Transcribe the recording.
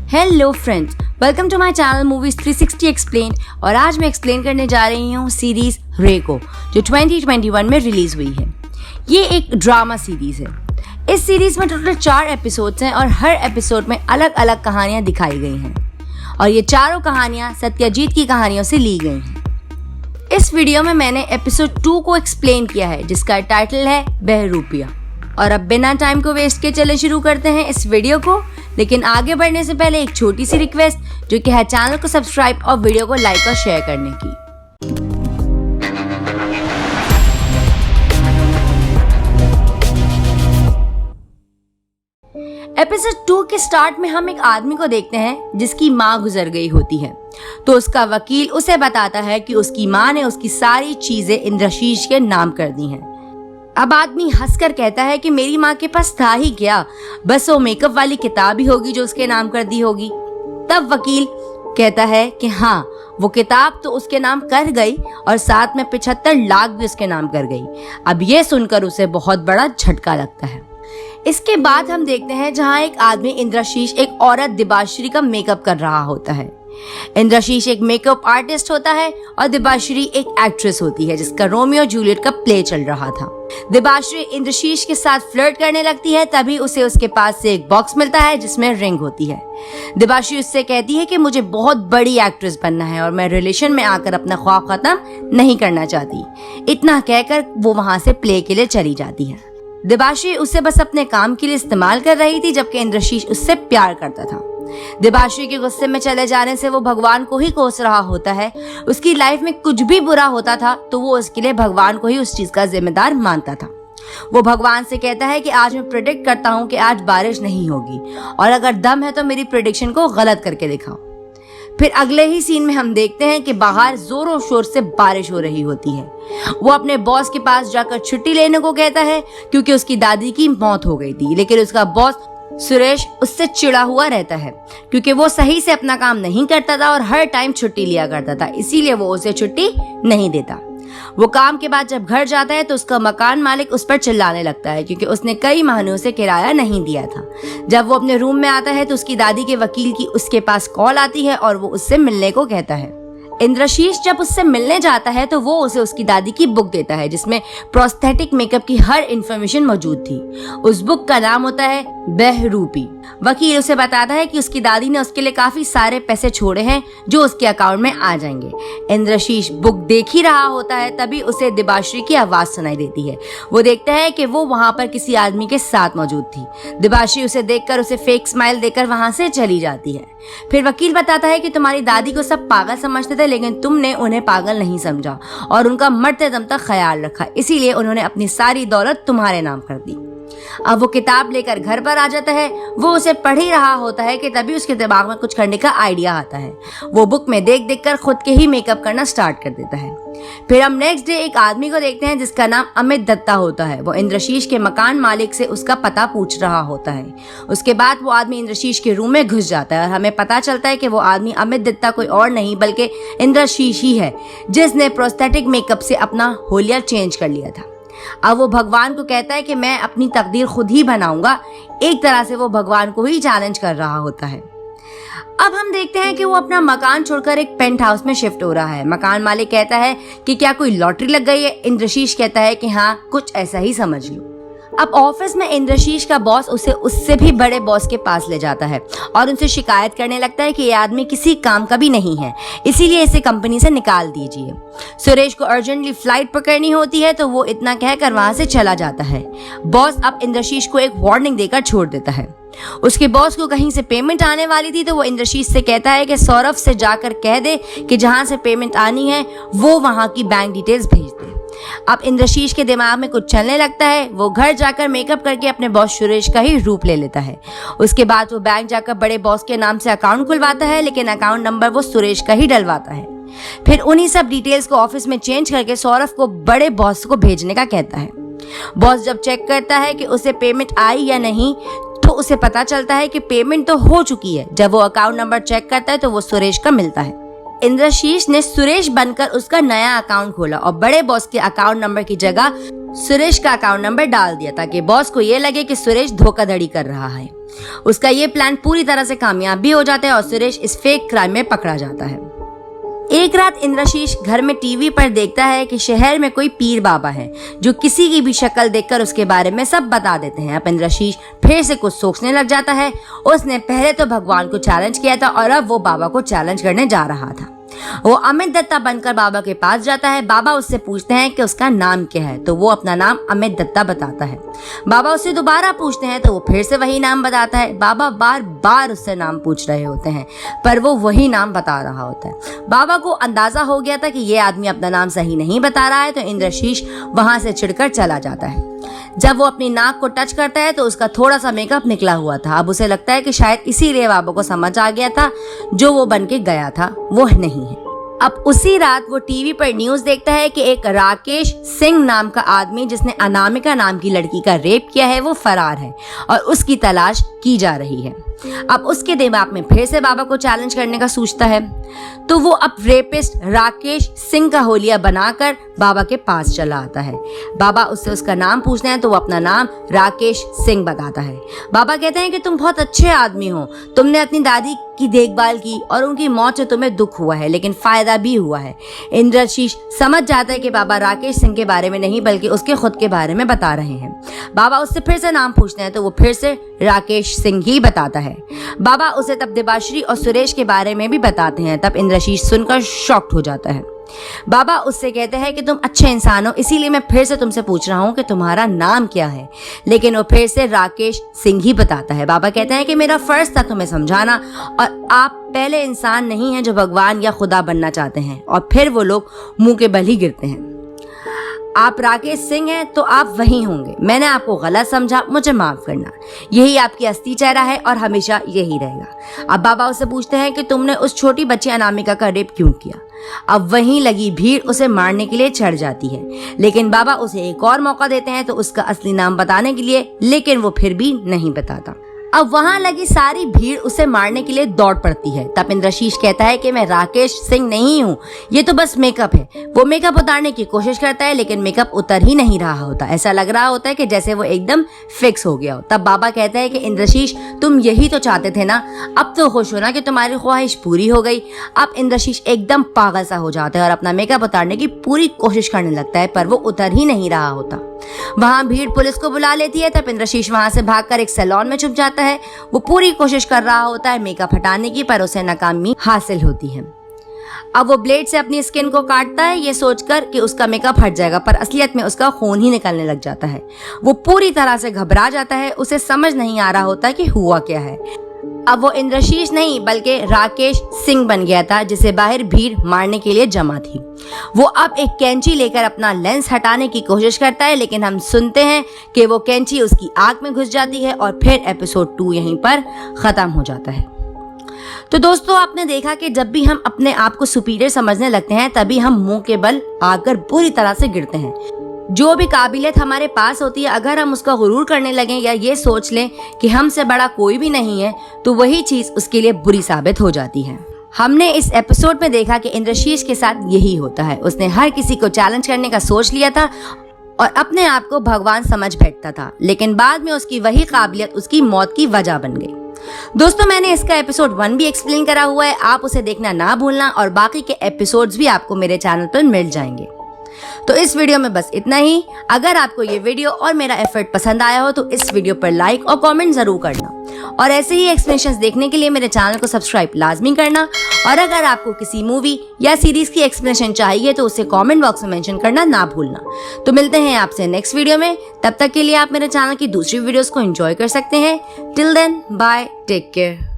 Hello friends, welcome to my channel movies 360 explained. और आज मैं एक्सप्लेन करने जा रही हूँ सीरीज रे को, जो 2021 में रिलीज हुई है। ये एक ड्रामा सीरीज है। इस सीरीज में टोटल 4 एपिसोड्स हैं और हर एपिसोड में अलग अलग कहानियां दिखाई गई हैं और ये चारों कहानियां सत्यजीत की कहानियों से ली गई हैं। इस वीडियो में मैंने एपिसोड 2 को एक्सप्लेन किया है, जिसका टाइटल है बहरूपिया। और अब बिना टाइम को वेस्ट के चले शुरू करते हैं इस वीडियो को। लेकिन आगे बढ़ने से पहले एक छोटी सी रिक्वेस्ट, जो कि है चैनल को सब्सक्राइब और वीडियो को लाइक और शेयर करने की। एपिसोड 2 के स्टार्ट में हम एक आदमी को देखते हैं जिसकी माँ गुजर गई होती है। तो उसका वकील उसे बताता है कि उसकी माँ ने उसकी सारी चीजें इंद्रशीष के नाम कर दी हैं। अब आदमी हंसकर कहता है कि मेरी माँ के पास था ही क्या, बस वो मेकअप वाली किताब ही होगी जो उसके नाम कर दी होगी। तब वकील कहता है कि हाँ, वो किताब तो उसके नाम कर गई और साथ में 75 लाख भी उसके नाम कर गई। अब ये सुनकर उसे बहुत बड़ा झटका लगता है। इसके बाद हम देखते हैं जहाँ एक आदमी इंद्रशीष एक औरत दिबाश्री का मेकअप कर रहा होता है। इंद्रशीष एक मेकअप आर्टिस्ट होता है और दिबाश्री एक एक्ट्रेस होती है जिसका रोमियो जूलियट का प्ले चल रहा था। दिबाश्री इंद्रशीष के साथ फ्लर्ट करने लगती है, तभी उसे उसके पास से एक बॉक्स मिलता है जिसमें रिंग होती है। दिबाश्री उससे कहती है कि मुझे बहुत बड़ी एक्ट्रेस बनना है और मैं रिलेशन में आकर अपना ख्वाब खत्म नहीं करना चाहती। इतना कहकर वो वहां से प्ले के लिए चली जाती है। दिबाश्री उसे बस अपने काम के लिए इस्तेमाल कर रही थी, जबकि इंद्रशीष उससे प्यार करता था। दिबाश्री के गुस्से में चले जाने से वो भगवान को ही कोस रहा होता है। उसकी लाइफ में कुछ भी बुरा होता था तो वो उसके लिए भगवान को ही उस चीज का जिम्मेदार मानता था। वो भगवान से कहता है कि आज मैं प्रेडिक्ट करता हूँ कि आज बारिश नहीं होगी और अगर दम है तो मेरी प्रेडिक्शन को गलत करके दिखाओ। फिर अगले ही सीन में हम देखते हैं कि बाहर जोरों शोर से बारिश हो रही होती है। वो अपने बॉस के पास जाकर छुट्टी लेने को कहता है क्योंकि उसकी दादी की मौत हो गई थी, लेकिन उसका बॉस सुरेश उससे चिढ़ा हुआ रहता है क्योंकि वो सही से अपना काम नहीं करता था और हर टाइम छुट्टी लिया करता था, इसीलिए वो उसे छुट्टी नहीं देता। वो काम के बाद जब घर जाता है तो उसका मकान मालिक उस पर चिल्लाने लगता है क्योंकि उसने कई महीनों से किराया नहीं दिया था। जब वो अपने रूम में आता है तो उसकी दादी के वकील की उसके पास कॉल आती है और वो उससे मिलने को कहता है। इंद्रशीष जब उससे मिलने जाता है तो वो उसे उसकी दादी की बुक देता है जिसमें प्रोस्थेटिक मेकअप की हर इंफॉर्मेशन मौजूद थी। उस बुक का नाम होता है बहरूपी। वकील उसे बताता है कि उसकी दादी ने उसके लिए काफी सारे पैसे छोड़े हैं जो उसके अकाउंट में आ जाएंगे। इंद्रशीष बुक देख ही रहा होता है, तभी उसे दिबाश्री की आवाज सुनाई देती है। वो देखता है कि वो वहां पर किसी आदमी के साथ मौजूद थी। दिबाश्री उसे देखकर उसे फेक स्माइल देकर वहां से चली जाती है। फिर वकील बताता है कि तुम्हारी दादी को सब पागल समझते थे, लेकिन तुमने उन्हें पागल नहीं समझा और उनका मरते दम तक ख्याल रखा, इसीलिए उन्होंने अपनी सारी दौलत तुम्हारे नाम कर दी। अब वो किताब लेकर घर पर आ जाता है। वो उसे पढ़ ही रहा होता है कि तभी उसके दिमाग में कुछ करने का आइडिया आता है। वो बुक में देख देख कर खुद के ही मेकअप करना स्टार्ट कर देता है। फिर हम नेक्स्ट डे एक आदमी को देखते हैं जिसका नाम अमित दत्ता होता है। वो इंद्रशीष के मकान मालिक से उसका पता पूछ रहा होता है। उसके बाद वो आदमी इंद्रशीष के रूम में घुस जाता है और हमें पता चलता है कि वो आदमी अमित दत्ता कोई और नहीं बल्कि इंद्रशीष ही है, जिसने प्रोस्थेटिक मेकअप से अपना होलिया चेंज कर लिया था। अब वो भगवान को कहता है कि मैं अपनी तकदीर खुद ही बनाऊंगा। एक तरह से वो भगवान को ही चैलेंज कर रहा होता है। अब हम देखते हैं कि वो अपना मकान छोड़कर एक पेंट हाउस में शिफ्ट हो रहा है। मकान मालिक कहता है कि क्या कोई लॉटरी लग गई है। इंद्रशीष कहता है कि हाँ, कुछ ऐसा ही समझ लो। अब ऑफिस में इंद्रशीष का बॉस उसे उससे भी बड़े बॉस के पास ले जाता है और उनसे शिकायत करने लगता है कि ये आदमी किसी काम का भी नहीं है, इसीलिए इसे कंपनी से निकाल दीजिए। सुरेश को अर्जेंटली फ्लाइट पकड़नी होती है तो वो इतना कहकर वहां से चला जाता है। बॉस अब इंद्रशीष को एक वार्निंग देकर छोड़ देता है। उसके बॉस को कहीं से पेमेंट आने वाली थी तो वो इंद्रशीष से कहता है कि सौरभ से जाकर कह दे कि जहां से पेमेंट आनी है वो वहां की बैंक डिटेल्स भेज दे। अब इंद्रशीष के दिमाग में कुछ चलने लगता है। वो घर जाकर मेकअप करके अपने बॉस सुरेश का ही रूप ले लेता है। उसके बाद वो बैंक जाकर बड़े बॉस के नाम से अकाउंट खुलवाता है, लेकिन अकाउंट नंबर वो सुरेश का ही डलवाता है। फिर उन्हीं सब डिटेल्स को ऑफिस में चेंज करके सौरभ को बड़े बॉस को भेजने का कहता है। बॉस जब चेक करता है कि उसे पेमेंट आई या नहीं तो उसे पता चलता है कि पेमेंट तो हो चुकी है। जब वो अकाउंट नंबर चेक करता है तो वो सुरेश का मिलता है। इंद्रशीष ने सुरेश बनकर उसका नया अकाउंट खोला और बड़े बॉस के अकाउंट नंबर की जगह सुरेश का अकाउंट नंबर डाल दिया ताकि बॉस को ये लगे कि सुरेश धोखाधड़ी कर रहा है। उसका ये प्लान पूरी तरह से कामयाब भी हो जाता है और सुरेश इस फेक क्राइम में पकड़ा जाता है। एक रात इंद्रशीष घर में टीवी पर देखता है कि शहर में कोई पीर बाबा है जो किसी की भी शक्ल देखकर उसके बारे में सब बता देते हैं। अब इंद्रशीष फिर से कुछ सोचने लग जाता है। उसने पहले तो भगवान को चैलेंज किया था और अब वो बाबा को चैलेंज करने जा रहा था। वो अमित दत्ता बनकर बाबा के पास जाता है। बाबा उससे पूछते हैं कि उसका नाम क्या है, तो वो अपना नाम अमित दत्ता बताता है। बाबा उससे दोबारा पूछते हैं तो वो फिर से वही नाम बताता है। बाबा बार बार उससे नाम पूछ रहे होते हैं पर वो वही नाम बता रहा होता है। बाबा को अंदाजा हो गया था कि ये आदमी अपना नाम सही नहीं बता रहा है, तो इंद्रशीष वहां से चिढ़कर चला जाता है। जब वो अपनी नाक को टच करता है तो उसका थोड़ा सा मेकअप निकला हुआ था। अब उसे लगता है कि शायद इसीलिए बाबा को समझ आ गया था जो वो बन के गया था वो नहीं है। अब उसी रात वो टीवी पर न्यूज देखता है कि एक राकेश सिंह नाम का आदमी जिसने अनामिका नाम की लड़की का रेप किया है वो फरार है और उसकी तलाश की जा रही है। अब उसके दिमाग में फिर से बाबा को चैलेंज करने का सोचता है, तो वो अब रेपिस्ट राकेश सिंह का होलिया बनाकर बाबा के पास चला आता है। बाबा उससे उसका नाम पूछते हैं तो वो अपना नाम राकेश सिंह बताता है। बाबा कहते हैं कि तुम बहुत अच्छे आदमी हो, तुमने अपनी दादी की देखभाल की और उनकी मौत से तुम्हें दुख हुआ है लेकिन फायदा भी हुआ है। इंद्रशीष समझ जाता है कि बाबा राकेश सिंह के बारे में नहीं बल्कि उसके खुद के बारे में बता रहे हैं। बाबा उससे फिर से नाम पूछते हैं तो वो फिर से राकेश सिंह ही बताता है। बाबा उसे तब देवाश्री और सुरेश के बारे में भी बताते हैं। तब इंद्रशीष सुनकर शॉक्ड हो जाता है। बाबा उससे कहते हैं कि तुम अच्छे इंसान हो, इसीलिए मैं फिर से तुमसे पूछ रहा हूँ कि तुम्हारा नाम क्या है, लेकिन वो फिर से राकेश सिंह ही बताता है। बाबा कहते हैं कि मेरा फर्ज था तुम्हें समझाना और आप पहले इंसान नहीं हैं जो भगवान या खुदा बनना चाहते हैं और फिर वो लोग मुंह के बल ही गिरते हैं। आप राकेश सिंह हैं तो आप वही होंगे। मैंने आपको गलत समझा, मुझे माफ करना। यही आपकी असली चेहरा है और हमेशा यही रहेगा। अब बाबा उससे पूछते हैं कि तुमने उस छोटी बच्ची अनामिका का रेप क्यों किया। अब वहीं लगी भीड़ उसे मारने के लिए चढ़ जाती है, लेकिन बाबा उसे एक और मौका देते हैं तो उसका असली नाम बताने के लिए, लेकिन वो फिर भी नहीं बताता। अब वहां लगी सारी भीड़ उसे मारने के लिए दौड़ पड़ती है। तब इंद्रशीष कहता है कि मैं राकेश सिंह नहीं हूँ, ये तो बस मेकअप है। वो मेकअप उतारने की कोशिश करता है लेकिन मेकअप उतर ही नहीं रहा होता। ऐसा लग रहा होता है कि जैसे वो एकदम फिक्स हो गया हो। तब बाबा कहता है कि इंद्रशीष तुम यही तो चाहते थे ना, अब तो खुश हो ना कि तुम्हारी ख्वाहिश पूरी हो गई। अब इंद्रशीष एकदम पागल सा हो जाता है और अपना मेकअप उतारने की पूरी कोशिश करने लगता है पर वो उतर ही नहीं रहा होता। वहां भीड़ पुलिस को बुला लेती है। तब इंद्रशीष वहां से भागकर एक सैलून में छुप जाता है। वो पूरी कोशिश कर रहा होता है मेकअप हटाने की पर उसे नाकामी हासिल होती है। अब वो ब्लेड से अपनी स्किन को काटता है ये सोचकर कि उसका मेकअप हट जाएगा, पर असलियत में उसका खून ही निकलने लग जाता है। वो पूरी तरह से घबरा जाता है, उसे समझ नहीं आ रहा होता कि हुआ क्या है। अब वो इंद्रशीष नहीं बल्कि राकेश सिंह बन गया था जिसे बाहर भीड़ मारने के लिए जमा थी। वो अब एक कैंची लेकर अपना लेंस हटाने की कोशिश करता है लेकिन हम सुनते हैं कि वो कैंची उसकी आंख में घुस जाती है और फिर एपिसोड 2 यहीं पर खत्म हो जाता है। तो दोस्तों आपने देखा कि जब भी हम अपने आप को सुपीरियर समझने लगते हैं तभी हम मुंह के बल आकर बुरी तरह से गिरते हैं। जो भी काबिलियत हमारे पास होती है अगर हम उसका गुरूर करने लगें या ये सोच लें कि हमसे बड़ा कोई भी नहीं है तो वही चीज उसके लिए बुरी साबित हो जाती है। हमने इस एपिसोड में देखा कि इंद्रशीष के साथ यही होता है। उसने हर किसी को चैलेंज करने का सोच लिया था और अपने आप को भगवान समझ बैठता था, लेकिन बाद में उसकी वही काबिलियत उसकी मौत की वजह बन गई। दोस्तों मैंने इसका एपिसोड 1 भी एक्सप्लेन करा हुआ है, आप उसे देखना ना भूलना और बाकी के एपिसोड्स भी आपको मेरे चैनल पर मिल जाएंगे। तो इस वीडियो में बस इतना ही। अगर आपको ये वीडियो और मेरा एफर्ट पसंद आया हो तो इस वीडियो पर लाइक और कमेंट जरूर करना और ऐसे ही एक्सप्लेनेशंस देखने के लिए मेरे चैनल को सब्सक्राइब लाजमी करना। और अगर आपको किसी मूवी या सीरीज की एक्सप्लेनेशन चाहिए तो उसे कमेंट बॉक्स में मेंशन करना ना भूलना। तो मिलते हैं आपसे नेक्स्ट वीडियो में, तब तक के लिए आप मेरे चैनल की दूसरी वीडियोस को एंजॉय कर सकते हैं। Till then bye, take care.